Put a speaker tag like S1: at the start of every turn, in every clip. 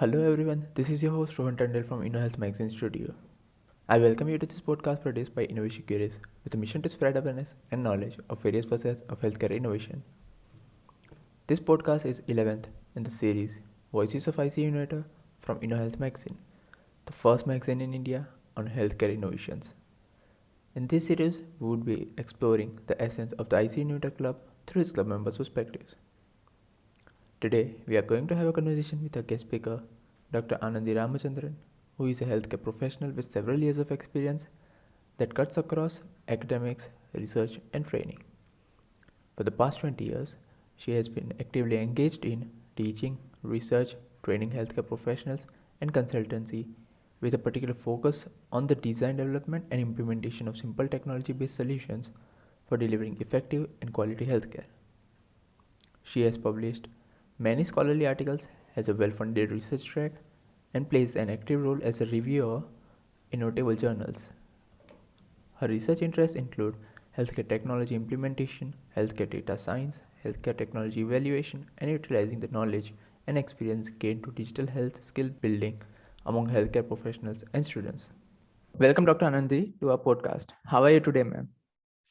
S1: Hello everyone, this is your host Rohan Tandel from InnoHealth Magazine Studio. I welcome you to this podcast produced by Innovation Curious with a mission to spread awareness and knowledge of various facets of healthcare innovation. This podcast is 11th in the series Voices of IC Innovator from InnoHealth Magazine, the first magazine in India on healthcare innovations. In this series, we would be exploring the essence of the IC Innovator Club through its club members' perspectives. Today, we are going to have a conversation with our guest speaker, Dr. Anandhi Ramachandran, who is a healthcare professional with several years of experience that cuts across academics, research, and training. For the past 20 years, she has been actively engaged in teaching, research, training healthcare professionals, and consultancy with a particular focus on the design, development, and implementation of simple technology based solutions for delivering effective and quality healthcare. She has published many scholarly articles, has a well funded research track, and plays an active role as a reviewer in notable journals. Her research interests include healthcare technology implementation, healthcare data science, healthcare technology evaluation, and utilizing the knowledge and experience gained to digital health skill building among healthcare professionals and students. Welcome, Dr. Anandhi, to our podcast. How are you today, ma'am?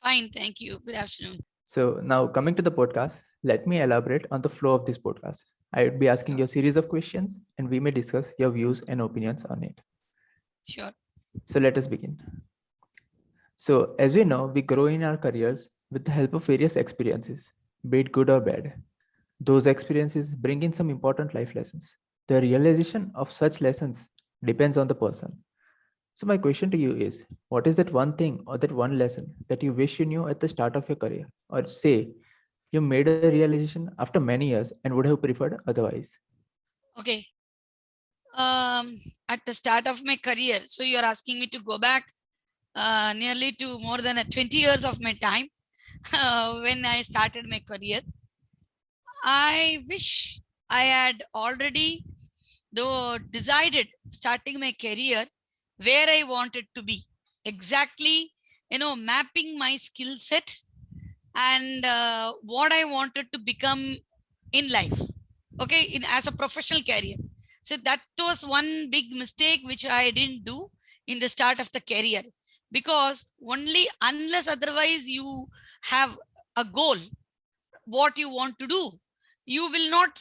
S2: Fine, thank you. Good afternoon.
S1: So, now coming to the podcast, let me elaborate on the flow of this podcast. I would be asking
S2: Sure.
S1: you a series of questions and we may discuss your views and opinions on it.
S2: Sure.
S1: So, let us begin. So, as we know, we grow in our careers with the help of various experiences, be it good or bad. Those experiences bring in some important life lessons. The realization of such lessons depends on the person. So, my question to you is what is that one thing or that one lesson that you wish you knew at the start of your career? Or say, you made a realization after many years and would have preferred otherwise?
S2: Okay. At the start of my career, so you are asking me to go back nearly to more than 20 years of my time when I started my career. I wish I had already though decided starting my career where I wanted to be. Exactly, mapping my skill set and what I wanted to become in life. Okay, in as a professional career. So that was one big mistake which I didn't do in the start of the career, because only unless otherwise you have a goal what you want to do, you will not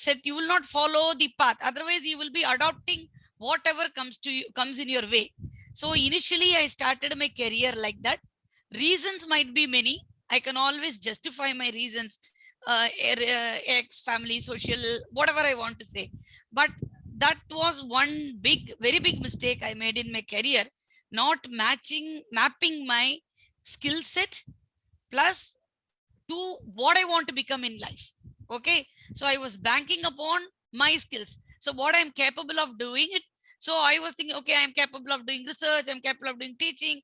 S2: follow the path, otherwise you will be adopting whatever comes in your way. So initially I started my career like that. Reasons might be many. I can always justify my reasons, ex family, social, whatever I want to say. But that was one very big mistake I made in my career, not mapping my skill set plus to what I want to become in life. Okay. So I was banking upon my skills. So what I'm capable of doing it. So I was thinking, okay, I'm capable of doing research, I'm capable of doing teaching.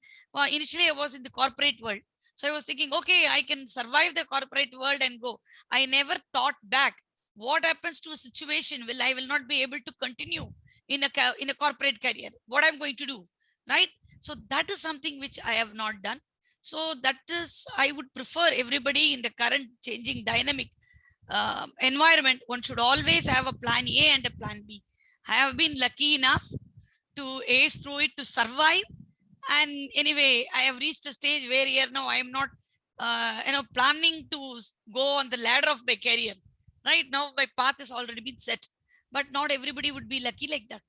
S2: Initially, I was in the corporate world. So I was thinking, okay, I can survive the corporate world and go. I never thought back. What happens to a situation will I will not be able to continue in a corporate career? What I'm going to do, right? So that is something which I have not done. So that is, I would prefer everybody in the current changing dynamic environment, one should always have a plan A and a plan B. I have been lucky enough to ace through it to survive. And anyway, I have reached a stage where here now I am not, planning to go on the ladder of my career. Right now, my path has already been set, but not everybody would be lucky like that.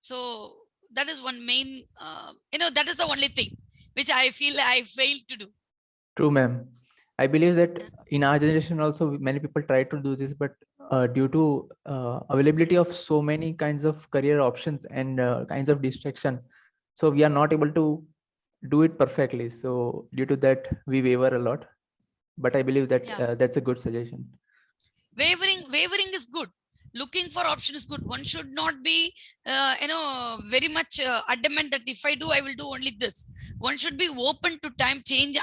S2: So that is one main, that is the only thing which I feel I failed to do.
S1: True, ma'am. I believe that in our generation also many people try to do this, but due to availability of so many kinds of career options and kinds of distraction, so we are not able to do it perfectly. So due to that, we waver a lot. But I believe that
S2: Yeah.
S1: that's a good suggestion.
S2: Wavering is good. Looking for option is good. One should not be very much adamant that if I do, I will do only this. One should be open to time change,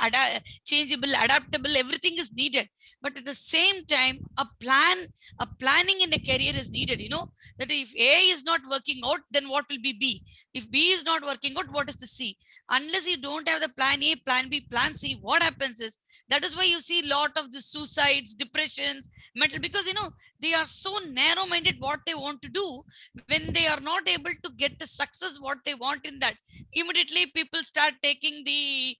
S2: changeable, adaptable, everything is needed. But at the same time, a planning in a career is needed. That if A is not working out, then what will be B? If B is not working out, what is the C? Unless you don't have the plan A, plan B, plan C, what happens is That is why you see a lot of the suicides, depressions, mental, because they are so narrow-minded what they want to do. When they are not able to get the success what they want in that, immediately people start taking the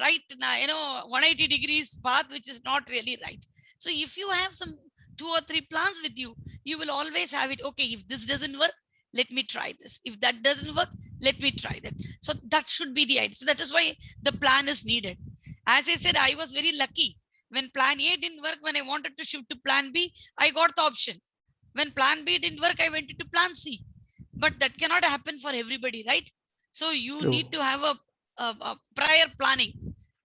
S2: right 180 degrees path, which is not really right. So if you have some 2 or 3 plans with you, you will always have it. Okay, if this doesn't work, let me try this. If that doesn't work, let me try that. So that should be the idea. So that is why the plan is needed. As I said, I was very lucky. When plan A didn't work, when I wanted to shift to plan B, I got the option. When plan B didn't work, I went into plan C. But that cannot happen for everybody, right? So you need
S1: True.
S2: to have a prior planning.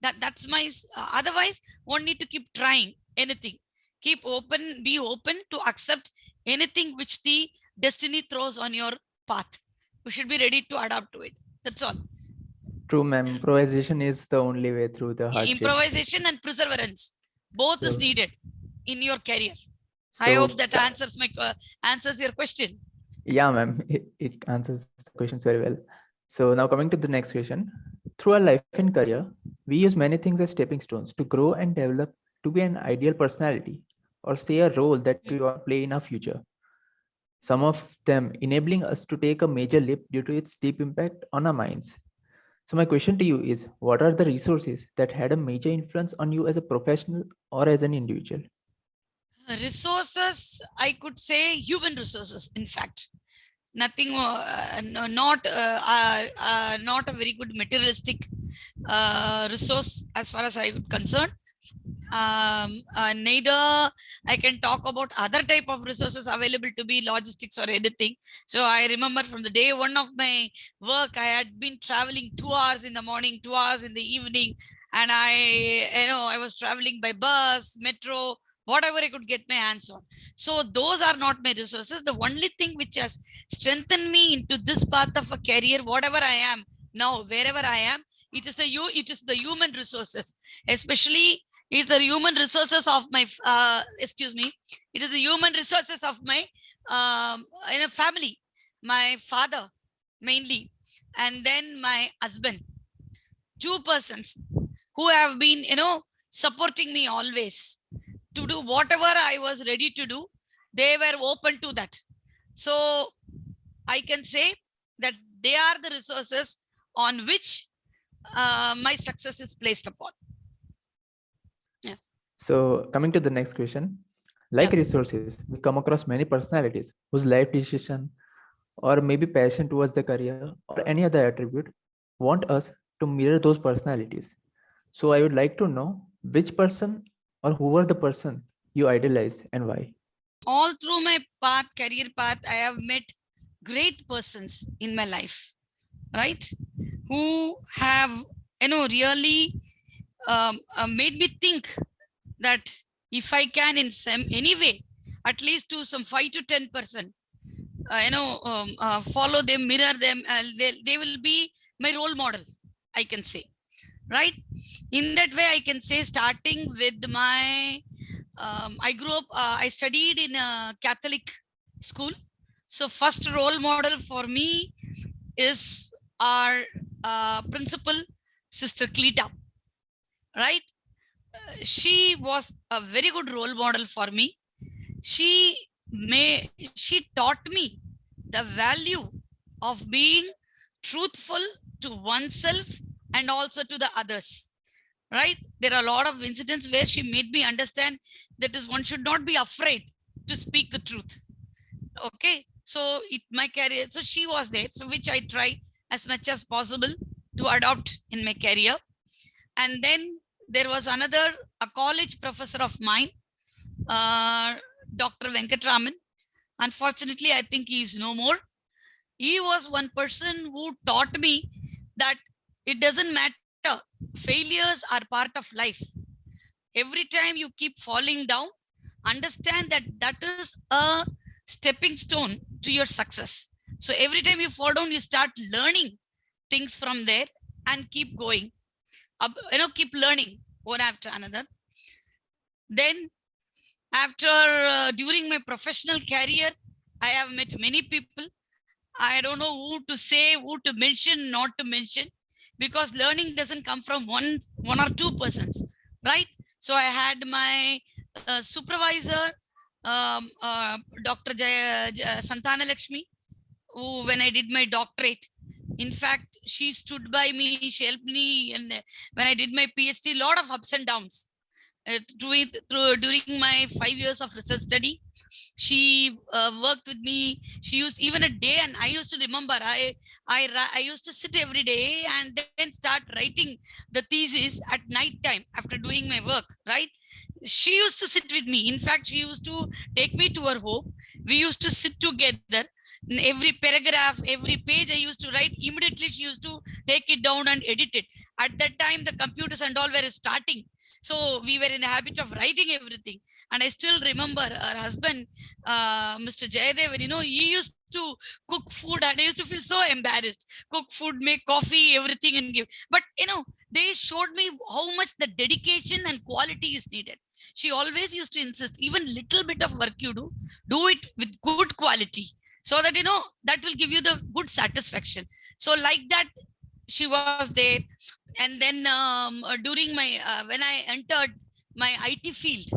S2: That's my otherwise one need to keep trying anything. Keep open, be open to accept anything which the destiny throws on your path. We should be ready to adapt to it. That's all.
S1: True, ma'am. Improvisation is the only way through the hardships.
S2: Improvisation and perseverance, both is
S1: True.
S2: needed in your career. I
S1: So,
S2: hope that answers your question.
S1: yeah, ma'am, it answers the questions very well. So now coming to the next question. Through our life and career, we use many things as stepping stones to grow and develop to be an ideal personality or say a role that we want to play in our future. Some of them enabling us to take a major leap due to its deep impact on our minds. So my question to you is, what are the resources that had a major influence on you as a professional or as an individual?
S2: Resources, I could say human resources, in fact. Nothing, not a very good materialistic resource as far as I would concern. Neither I can talk about other type of resources available to be logistics or anything. So I remember from the day one of my work, I had been traveling 2 hours in the morning, 2 hours in the evening, and I was traveling by bus, metro, whatever I could get my hands on. So those are not my resources. The only thing which has strengthened me into this path of a career, whatever I am now, wherever I am, it is the human resources, especially is the human resources of my excuse me it is the human resources of my family, my father mainly, and then my husband. Two persons who have been supporting me always to do whatever I was ready to do. They were open to that. So I can say that they are the resources on which my success is placed upon. Yeah.
S1: So coming to the next question, like
S2: Yeah.
S1: resources, we come across many personalities whose life decision or maybe passion towards the career or any other attribute want us to mirror those personalities. So I would like to know which person or who were the person you idolize and why.
S2: All through my career path, I have met great persons in my life, right? Who have, really made me think that if I can in some any way, at least to some 5 to 10%, follow them, mirror them, they will be my role model, I can say, right? In that way, I can say, starting with my I studied in a Catholic school. So first role model for me is our principal, Sister Cleta, right? She was a very good role model for me. She taught me the value of being truthful to oneself and also to the others, right? There are a lot of incidents where she made me understand that is one should not be afraid to speak the truth. Okay, so my career, so she was there, so which I try as much as possible to adopt in my career. And then there was another, a college professor of mine, uh, Dr. Venkatraman. Unfortunately, I think he is no more. He was one person who taught me that it doesn't matter. Failures are part of life. Every time you keep falling down, understand that that is a stepping stone to your success. So every time you fall down, you start learning things from there and keep going. Keep learning one after another. Then during my professional career, I have met many people. I don't know who to say, who to mention, not to mention, because learning doesn't come from one or two persons. right? So I had my supervisor, Dr. Santana Lakshmi, who, when I did my doctorate, in fact, she stood by me, she helped me, and when I did my PhD, a lot of ups and downs. During my 5 years of research study, she worked with me. She used even a day, and I used to remember. I used to sit every day and then start writing the thesis at night time after doing my work. Right? She used to sit with me. In fact, she used to take me to her home. We used to sit together. Every paragraph, every page I used to write, immediately she used to take it down and edit it. At that time, the computers and all were starting. So we were in the habit of writing everything. And I still remember her husband, Mr. Jayadev, he used to cook food and I used to feel so embarrassed. Cook food, make coffee, everything and give. But, they showed me how much the dedication and quality is needed. She always used to insist, even little bit of work you do it with good quality, so that, that will give you the good satisfaction. So like that, she was there. And then during my when I entered my IT field,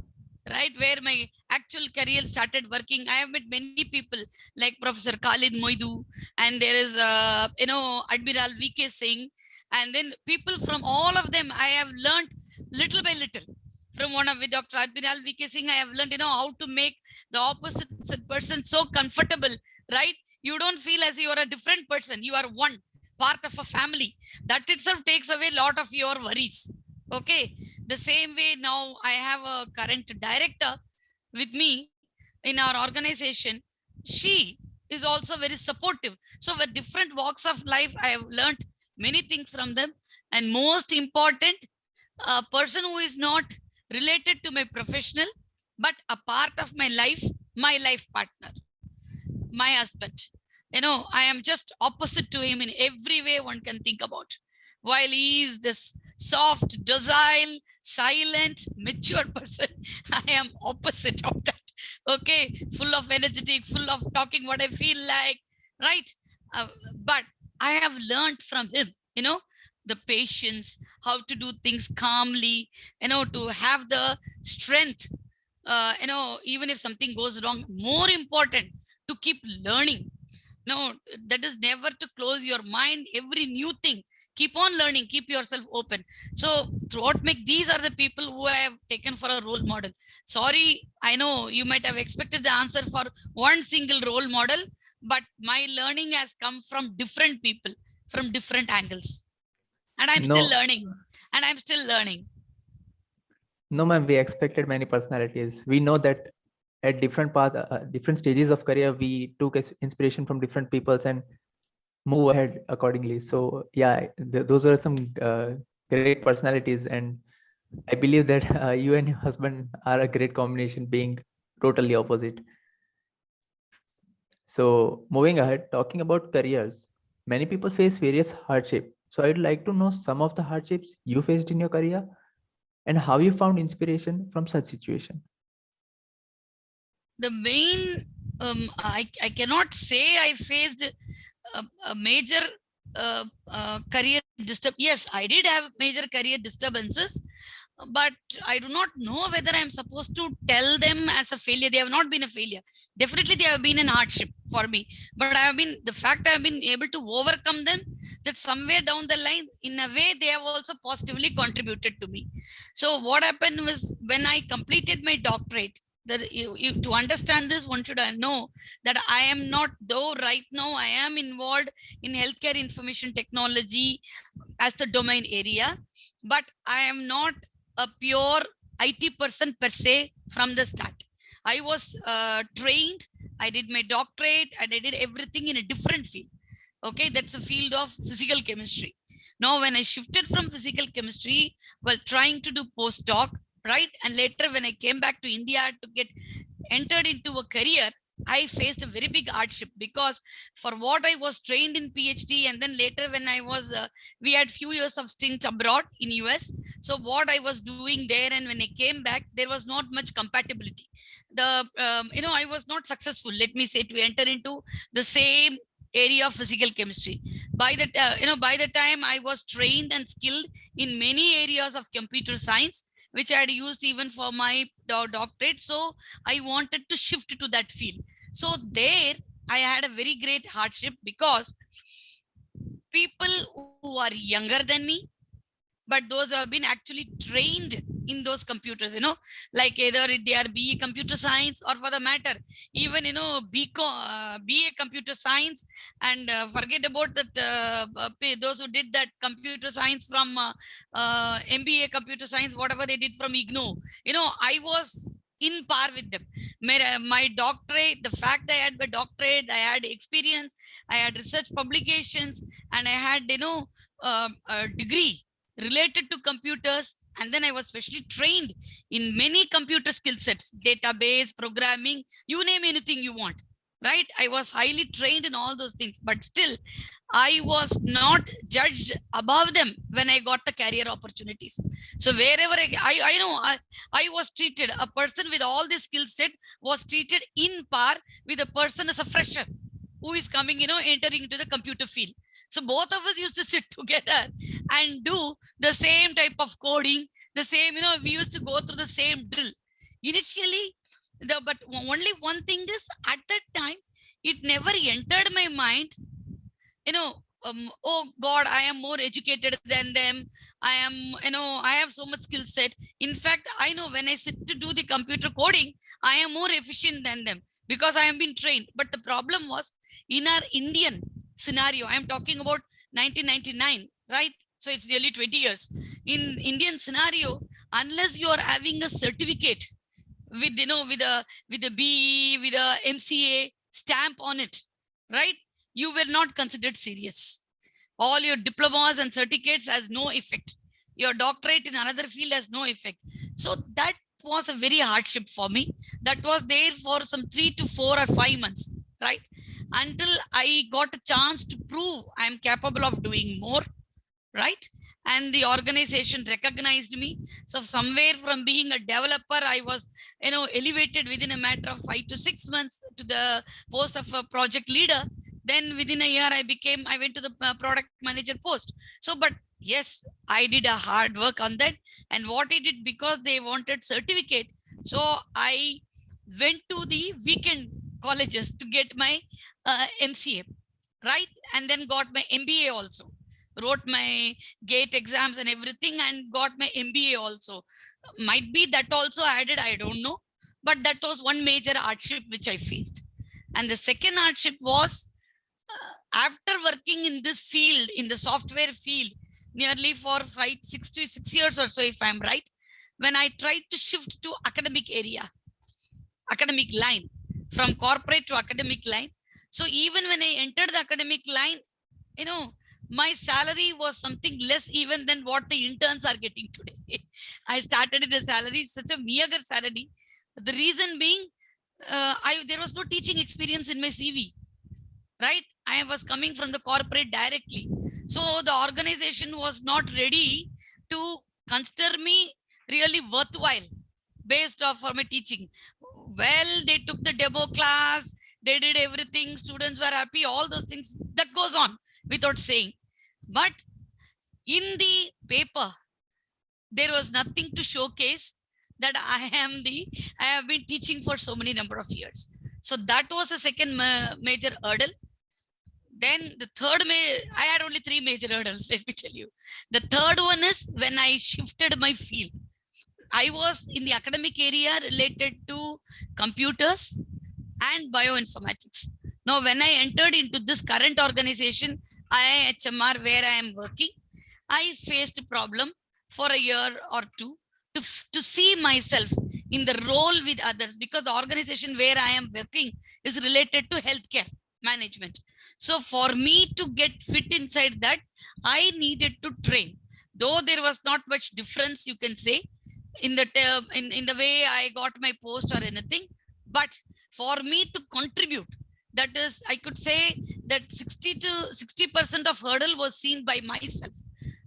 S2: right, where my actual career started working, I have met many people like Professor Khalid Moidu, and there is Admiral VK Singh, and then people from all of them I have learned little by little. From one of with Dr. Admiral VK Singh, I have learned, how to make the opposite person so comfortable, right? You don't feel as you are a different person, you are one part of a family. That itself takes away a lot of your worries. Okay. The same way, now I have a current director with me in our organization. She is also very supportive. So with different walks of life, I have learned many things from them. And most important, a person who is not related to my professional, but a part of my life partner, my husband. I am just opposite to him in every way one can think about. While he is this soft, docile, silent, mature person, I am opposite of that. Okay, full of energetic, full of talking what I feel like, right? But I have learned from him, the patience, how to do things calmly, to have the strength, even if something goes wrong. More important, to keep learning. No, that is never to close your mind. Every new thing, keep on learning, keep yourself open. So throughout make, these are the people who I have taken for a role model. Sorry, I know you might have expected the answer for one single role model, but my learning has come from different people, from different angles, and I'm still
S1: No,
S2: learning, and I'm still learning.
S1: no, ma'am. We expected many personalities. We know that at different path, different stages of career, we took inspiration from different peoples and move ahead accordingly. So yeah, those are some great personalities, and I believe that you and your husband are a great combination, being totally opposite. So moving ahead, talking about careers, many people face various hardship. So I'd like to know some of the hardships you faced in your career and how you found inspiration from such situation.
S2: The main, I cannot say I faced a major career disturb. Yes, I did have major career disturbances, but I do not know whether I'm supposed to tell them as a failure. They have not been a failure. Definitely, they have been an hardship for me. But I have been, the fact I have been able to overcome them, that somewhere down the line, in a way, they have also positively contributed to me. So what happened was, when I completed my doctorate, that to understand this, one should know that I am not, though right now I am involved in healthcare information technology as the domain area, but I am not a pure IT person per se from the start. I was trained, I did my doctorate, and I did everything in a different field. Okay, that's a field of physical chemistry. Now, when I shifted from physical chemistry while trying to do postdoc, right, and later when I came back to India to get entered into a career, I faced a very big hardship, because for what I was trained in PhD, and then later when I was, we had few years of stint abroad in US. So what I was doing there, and when I came back, there was not much compatibility. I was not successful, let me say, to enter into the same area of physical chemistry. By the time I was trained and skilled in many areas of computer science, which I had used even for my doctorate. So I wanted to shift to that field. So there I had a very great hardship because people who are younger than me, but those who have been actually trained in those computers, like either they are BA computer science, or for the matter, even, BA computer science, and forget about that, those who did that computer science from MBA computer science, whatever they did from IGNO, I was in par with them. My doctorate, the fact I had my doctorate, I had experience, I had research publications, and I had, a degree related to computers. And then I was specially trained in many computer skill sets, database, programming, you name anything you want, right? I was highly trained in all those things, but still I was not judged above them when I got the career opportunities. So wherever I know, I was treated, a person with all this skill set was treated in par with a person as a fresher who is coming, entering into the computer field. So both of us used to sit together and do the same type of coding, the same, we used to go through the same drill. Initially, but only one thing is, at that time, it never entered my mind, oh God, I am more educated than them. I am, I have so much skill set. In fact, I know when I sit to do the computer coding, I am more efficient than them because I am being trained. But the problem was, in our Indian scenario, I am talking about 1999, right? So it's nearly 20 years. In Indian scenario, unless you are having a certificate with, with a BE, with a MCA stamp on it, right? You were not considered serious. All your diplomas and certificates has no effect. Your doctorate in another field has no effect. So that was a very hardship for me. That was there for some 3 to 4 or 5 months, right? Until I got a chance to prove I am capable of doing more, right? And the organization recognized me. So somewhere from being a developer, I was, elevated within a matter of 5 to 6 months to the post of a project leader. Then within a year, I went to the product manager post. So, but yes, I did a hard work on that. And what I did, because they wanted certificate, so I went to the weekend colleges to get my MCA, right? And then got my MBA also, wrote my gate exams and everything, and got my MBA also. Might be that also added, I don't know. But that was one major hardship which I faced. And the second hardship was, after working in this field, in the software field, nearly for 6 years or so, if I'm right, when I tried to shift to academic line, from corporate to academic line. So even when I entered the academic line, my salary was something less even than what the interns are getting today. I started in the salary, such a meager salary. The reason being, there was no teaching experience in my CV, right? I was coming from the corporate directly. So the organization was not ready to consider me really worthwhile based off for my teaching. Well, they took the demo class, they did everything, students were happy, all those things that goes on without saying. But in the paper, there was nothing to showcase that I have been teaching for so many number of years. So that was the second major hurdle. Then the third, I had only three major hurdles, let me tell you. The third one is when I shifted my field. I was in the academic area related to computers and bioinformatics. Now, when I entered into this current organization, IIHMR, where I am working, I faced a problem for a year or two to see myself in the role with others, because the organization where I am working is related to healthcare management. So for me to get fit inside that, I needed to train. Though there was not much difference, you can say, in the in the way I got my post or anything, but for me to contribute, that is, I could say that 60% of hurdle was seen by myself.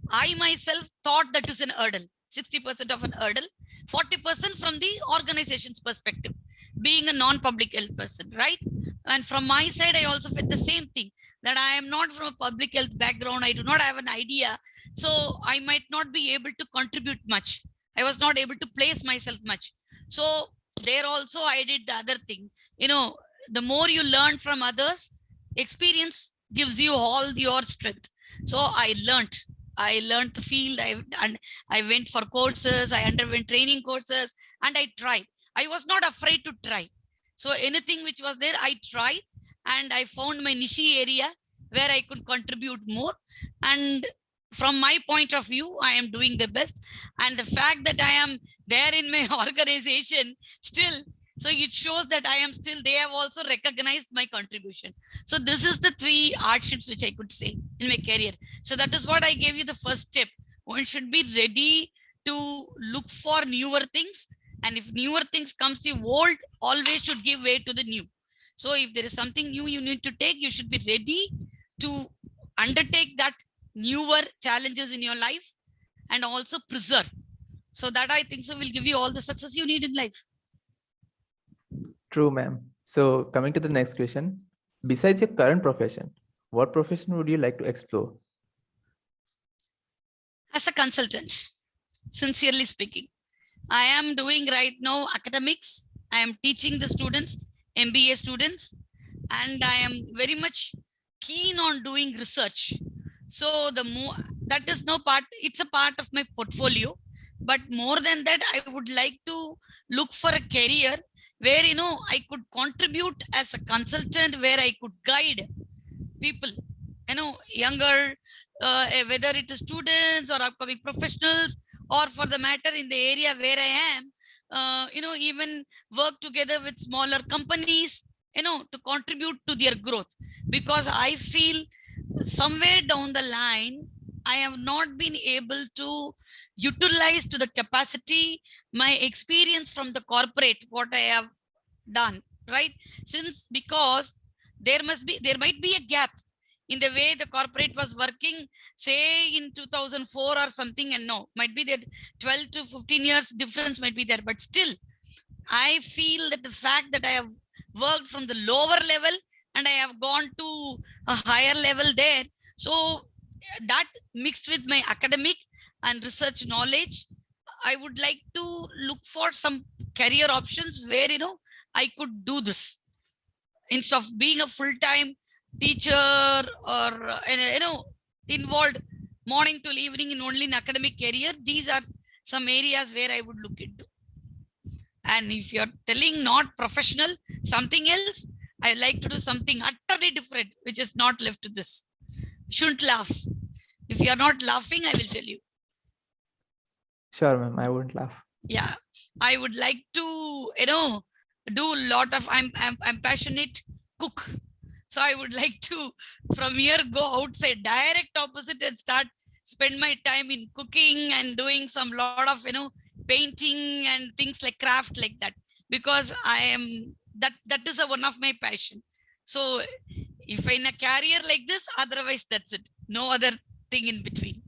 S2: I myself thought that is an hurdle, 60% of an hurdle, 40% from the organization's perspective, being a non-public health person, right? And from my side, I also felt the same thing, that I am not from a public health background. I do not have an idea. So I might not be able to contribute much. I was not able to place myself much. So there also I did the other thing. The more you learn from others, experience gives you all your strength. So I learned the field. I went for courses. I underwent training courses, and I tried. I was not afraid to try. So anything which was there, I tried, and I found my niche area where I could contribute more. And from my point of view, I am doing the best. And the fact that I am there in my organization still, so it shows that I am still, they have also recognized my contribution. So this is the three hardships which I could say in my career. So that is what I gave you the first step. One should be ready to look for newer things, and if newer things comes, the old always should give way to the new. So if there is something new you need to take, you should be ready to undertake that newer challenges in your life, and also preserve. So that I think so will give you all the success you need in life.
S1: True, ma'am. So coming to the next question, besides your current profession, what profession would you like to explore?
S2: As a consultant, sincerely speaking, I am doing right now academics. I am teaching the students, MBA students, and I am very much keen on doing research. So the more that is no part, it's a part of my portfolio. But more than that, I would like to look for a career where I could contribute as a consultant, where I could guide people, younger, whether it is students or upcoming professionals, or for the matter in the area where I am, even work together with smaller companies, to contribute to their growth. Because I feel somewhere down the line, I have not been able to utilize to the capacity my experience from the corporate, what I have done, right? Since because there might be a gap in the way the corporate was working, say in 2004 or something, and no, might be that 12 to 15 years difference might be there. But still, I feel that the fact that I have worked from the lower level and I have gone to a higher level there, so that mixed with my academic and research knowledge, I would like to look for some career options where I could do this instead of being a full-time teacher, or involved morning till evening in only an academic career. These are some areas where I would look into. And if you're telling not professional, something else, I like to do something utterly different, which is not left to this. Shouldn't laugh. If you're not laughing, I will tell you.
S1: Sure, ma'am. I won't laugh.
S2: Yeah, I would like to, do a lot of, I'm passionate cook. So I would like to from here go outside, direct opposite, and start spend my time in cooking and doing some lot of painting and things like craft like that, because I am that is one of my passion. So if in a career like this, otherwise that's it, no other thing in between.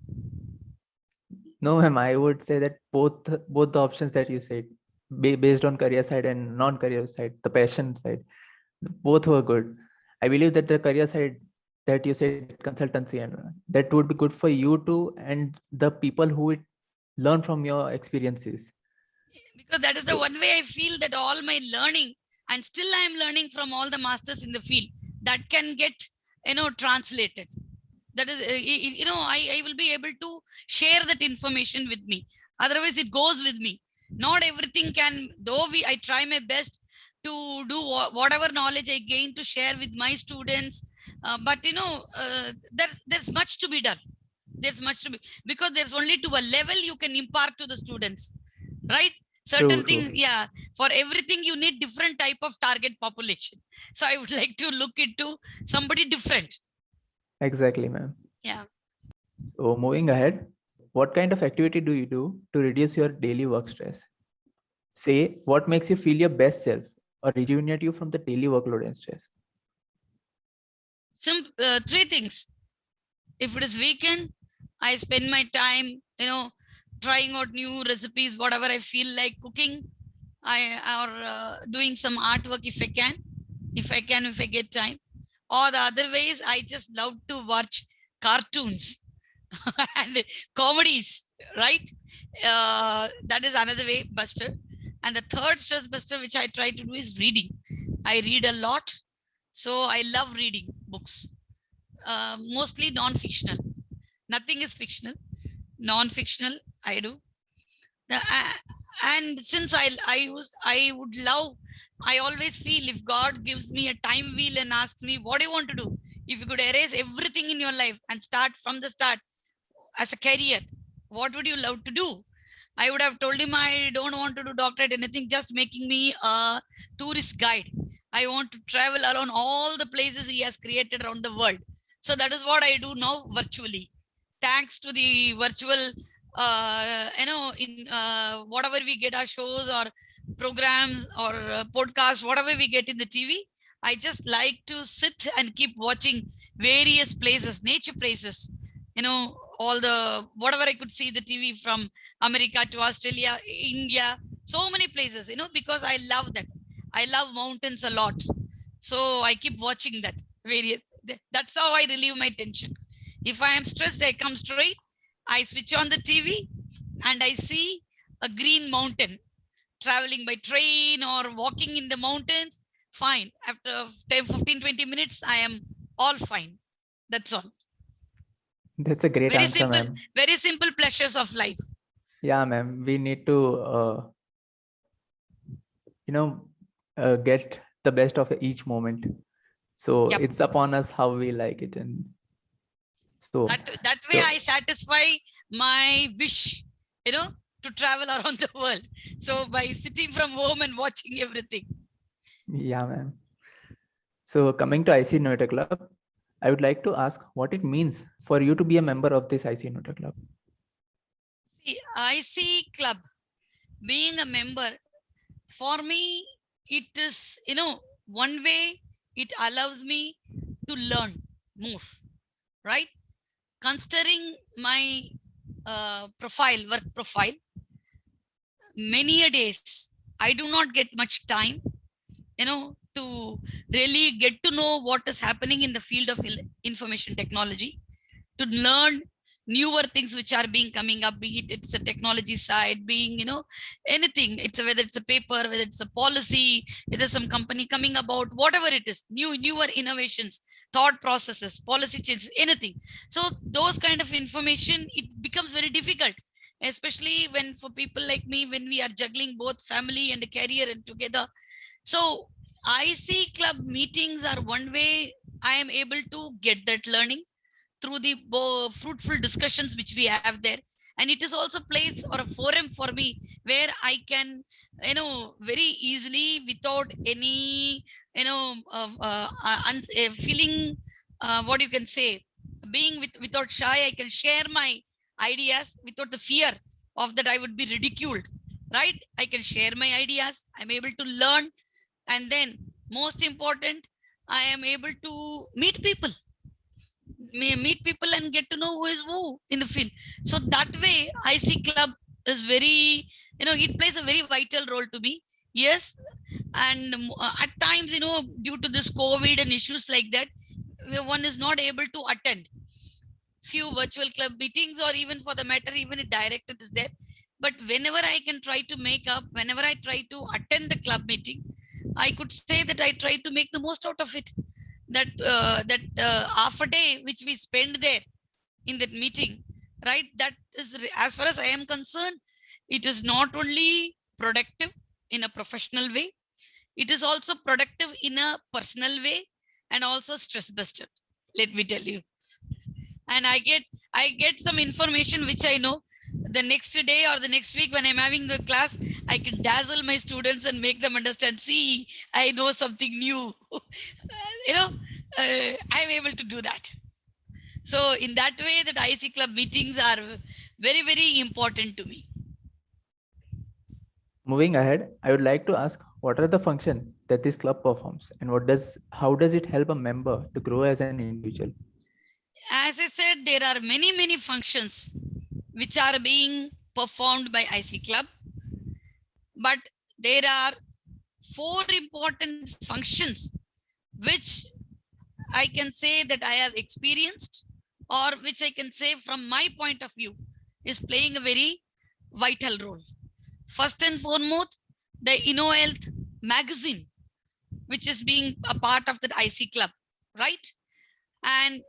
S1: No, ma'am. I would say that both the options that you said, based on career side and non-career side, the passion side, both were good. I believe that the career side that you said, consultancy, and that would be good for you too, and the people who would learn from your experiences.
S2: Because that is the one way I feel that all my learning, and still I am learning from all the masters in the field, that can get translated. That is I will be able to share that information with me. Otherwise it goes with me. Not everything can, though I try my best to do whatever knowledge I gain to share with my students, but there's much to be done. There's much to be, because there's only to a level you can impart to the students, right? Certain things,
S1: True.
S2: yeah, for everything you need different type of target population. So I would like to look into somebody different.
S1: Exactly, ma'am.
S2: Yeah.
S1: So moving ahead, what kind of activity do you do to reduce your daily work stress? Say, what makes you feel your best self or rejuvenate you from the daily workload and stress?
S2: Three things. If it is weekend, I spend my time, trying out new recipes, whatever I feel like cooking. Or doing some artwork if I can, if I get time. Or the other ways, I just love to watch cartoons. and comedies, right? That is another way buster. And the third stress buster which I try to do is reading. I read a lot, so I love reading books, mostly non-fictional. Nothing is fictional, non-fictional. I do the, and since I would love, I always feel if God gives me a time wheel and asks me what do you want to do, if you could erase everything in your life and start from the start as a career, what would you love to do? I would have told him I don't want to do doctorate, anything, just making me a tourist guide. I want to travel around all the places he has created around the world. So that is what I do now virtually. Thanks to the virtual, in whatever we get our shows or programs or podcasts, whatever we get in the TV, I just like to sit and keep watching various places, nature places, all the whatever I could see the TV from America to Australia, India, so many places, because I love that. I love mountains a lot. So I keep watching that. Various. That's how I relieve my tension. If I am stressed, I come straight, I switch on the TV, and I see a green mountain traveling by train or walking in the mountains. Fine. After 10, 15, 20 minutes, I am all fine. That's all.
S1: That's a great
S2: Very
S1: answer,
S2: simple,
S1: ma'am.
S2: very simple pleasures of life.
S1: Yeah, ma'am. We need to, get the best of each moment. So
S2: Yep.
S1: it's upon us how we like it, and so
S2: That way I satisfy my wish, to travel around the world. So by sitting from home and watching everything.
S1: Yeah, ma'am. So coming to IC Innovator Club, I would like to ask what it means for you to be a member of this IC Innovator Club.
S2: See, IC Club, being a member, for me, it is, one way it allows me to learn more, right? Considering my work profile, many a days, I do not get much time, to really get to know what is happening in the field of information technology, to learn newer things which are being coming up, be it it's a technology side, being, anything, it's whether it's a paper, whether it's a policy, whether some company coming about, whatever it is, newer innovations, thought processes, policy changes, anything. So those kind of information, it becomes very difficult, especially when for people like me, when we are juggling both family and a career and together. So IC club meetings are one way I am able to get that learning through the fruitful discussions which we have there. And it is also place or a forum for me where I can, very easily, without any, feeling, what you can say, being without shy, I can share my ideas without the fear of that I would be ridiculed, right? I can share my ideas, I'm able to learn, and then most important, I am able to meet people and get to know who is who in the field. So that way IC club is very, it plays a very vital role to me. Yes. And at times, due to this COVID and issues like that, one is not able to attend few virtual club meetings, or even for the matter, even a director is there. But whenever I can try to make up, whenever I try to attend the club meeting, I could say that I try to make the most out of it. That half a day which we spend there in that meeting, right? That is, as far as I am concerned, it is not only productive in a professional way, it is also productive in a personal way, and also stress buster, let me tell you. And I get some information which I know the next day or the next week when I'm having the class, I can dazzle my students and make them understand, see, I know something new. you know I'm able to do that. So in that way, that IC club meetings are very, very important to me.
S1: Moving ahead, I would like to ask what are the functions that this club performs, and how does it help a member to grow as an individual?
S2: As I said, there are many, many functions which are being performed by IC club, but there are four important functions which I can say that I have experienced, or which I can say from my point of view is playing a very vital role. First and foremost, the InnoHealth magazine, which is being a part of that IC club, right? And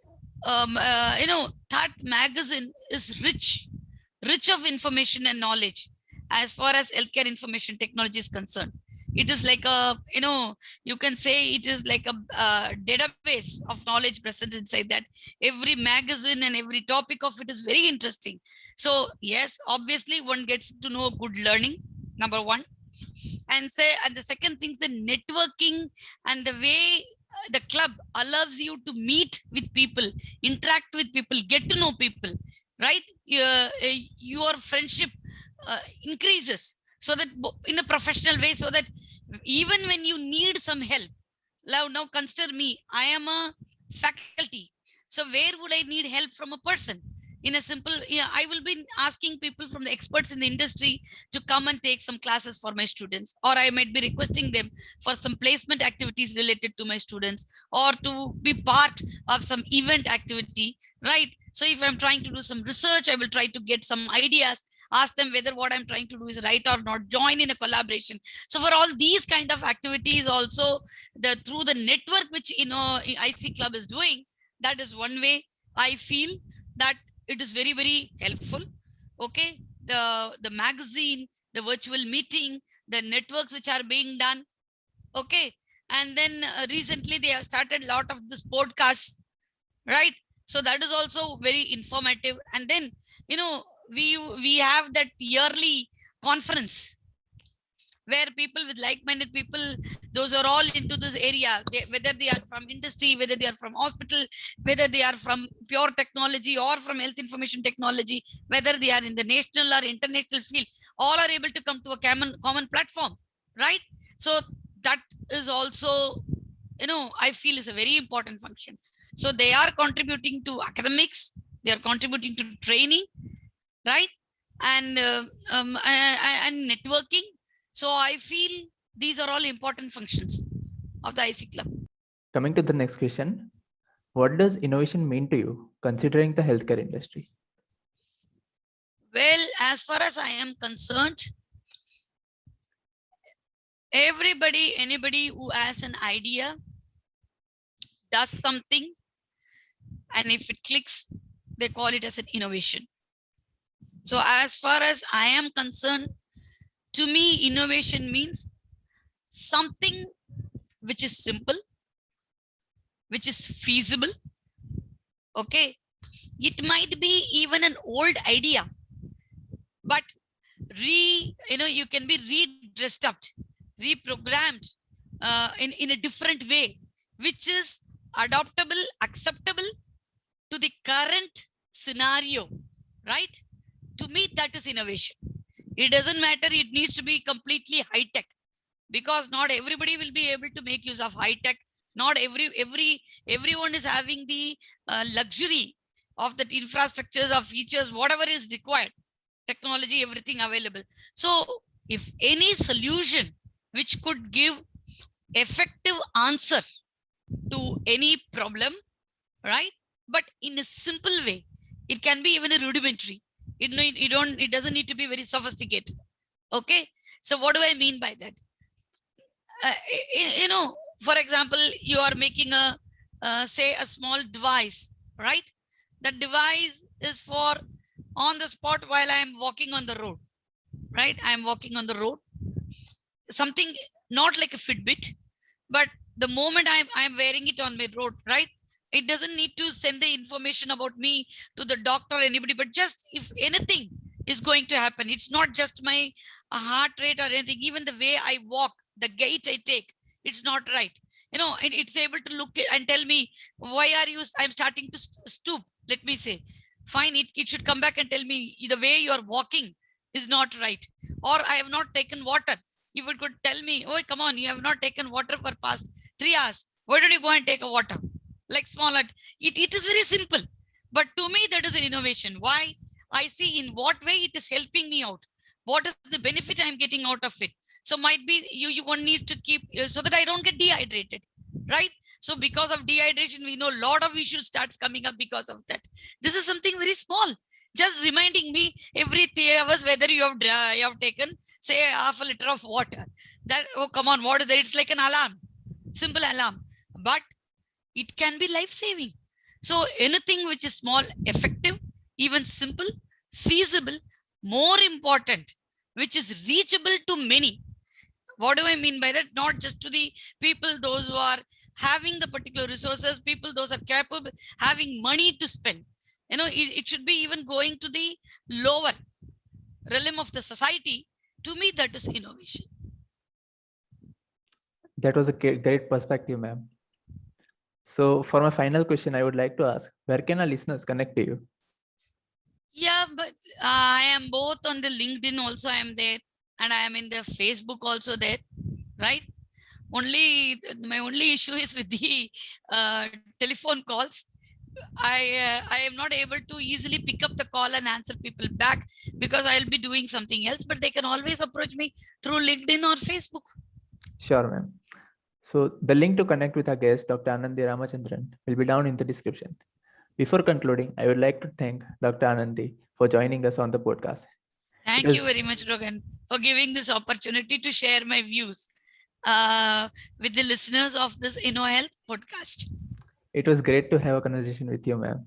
S2: that magazine is rich of information and knowledge as far as healthcare information technology is concerned. It is like a, you can say it is like a database of knowledge present inside that. Every magazine and every topic of it is very interesting. So yes, obviously one gets to know good learning, number one. And the second thing is the networking, and the way the club allows you to meet with people, interact with people, get to know people, right? Your friendship increases, so that in a professional way, so that even when you need some help, now consider me, I am a faculty. So where would I need help from a person? In a simple, yeah, I will be asking people from the experts in the industry to come and take some classes for my students, or I might be requesting them for some placement activities related to my students, or to be part of some event activity, right? So if I'm trying to do some research, I will try to get some ideas, ask them whether what I'm trying to do is right or not, join in a collaboration. So for all these kind of activities also, the through the network which IC club is doing, that is one way I feel that it is very, very helpful. Okay, the magazine, the virtual meeting, the networks which are being done. Okay, and then recently they have started a lot of this podcasts, right? So that is also very informative. And then, you know we have that yearly conference where people with like-minded people, those are all into this area, whether they are from industry, whether they are from hospital, whether they are from pure technology or from health information technology, whether they are in the national or international field, all are able to come to a common platform, right? So that is also, I feel is a very important function. So they are contributing to academics, they are contributing to training, right? And networking. So I feel these are all important functions of the IC club.
S1: Coming to the next question, what does innovation mean to you, considering the healthcare industry?
S2: Well, as far as I am concerned, anybody who has an idea does something, and if it clicks, they call it as an innovation. So as far as I am concerned, to me, innovation means something which is simple, which is feasible. Okay, it might be even an old idea, but you can be redressed up, reprogrammed in a different way, which is adoptable, acceptable to the current scenario, right? To me, that is innovation. It doesn't matter, it needs to be completely high tech, because not everybody will be able to make use of high tech. Not everyone is having the luxury of that infrastructures or features, whatever is required, technology, everything available. So if any solution which could give effective answer to any problem, right, but in a simple way, it can be even a rudimentary. It doesn't need to be very sophisticated. Okay, so what do I mean by that? For example, you are making a say a small device, right? That device is for on the spot while I am walking on the road, right? I am walking on the road, something not like a Fitbit, but the moment I'm wearing it on my road, right? It doesn't need to send the information about me to the doctor or anybody, but just if anything is going to happen, it's not just my heart rate or anything, even the way I walk, the gait I take, it's not right. It's able to look and tell me, why are you, I'm starting to stoop, let me say. Fine, it should come back and tell me the way you're walking is not right. Or I have not taken water. If it could tell me, oh, come on, you have not taken water for past 3 hours. Why don't you go and take a water? Like small, it is very simple. But to me, that is an innovation. Why? I see in what way it is helping me out. What is the benefit I'm getting out of it? So might be you one need to keep so that I don't get dehydrated, right? So because of dehydration, we know a lot of issues starts coming up because of that. This is something very small. Just reminding me every 3 hours whether you have taken, say, half a liter of water. That, oh, come on, what is that? It's like an alarm, simple alarm. But it can be life-saving. So anything which is small, effective, even simple, feasible, more important, which is reachable to many. What do I mean by that? Not just to the people, those who are having the particular resources, people, those are capable, having money to spend. It should be even going to the lower realm of the society. To me, that is innovation.
S1: That was a great perspective, ma'am. So for my final question, I would like to ask, where can our listeners connect to you?
S2: Yeah, but I am both on the LinkedIn also, I am there, and I am in the Facebook also there, right? My only issue is with the telephone calls. I am not able to easily pick up the call and answer people back because I'll be doing something else, but they can always approach me through LinkedIn or Facebook.
S1: Sure, ma'am. So the link to connect with our guest, Dr. Anandhi Ramachandran, will be down in the description. Before concluding, I would like to thank Dr. Anandhi for joining us on the podcast.
S2: Thank you very much, Rogan, for giving this opportunity to share my views with the listeners of this InnoHealth podcast.
S1: It was great to have a conversation with you, ma'am.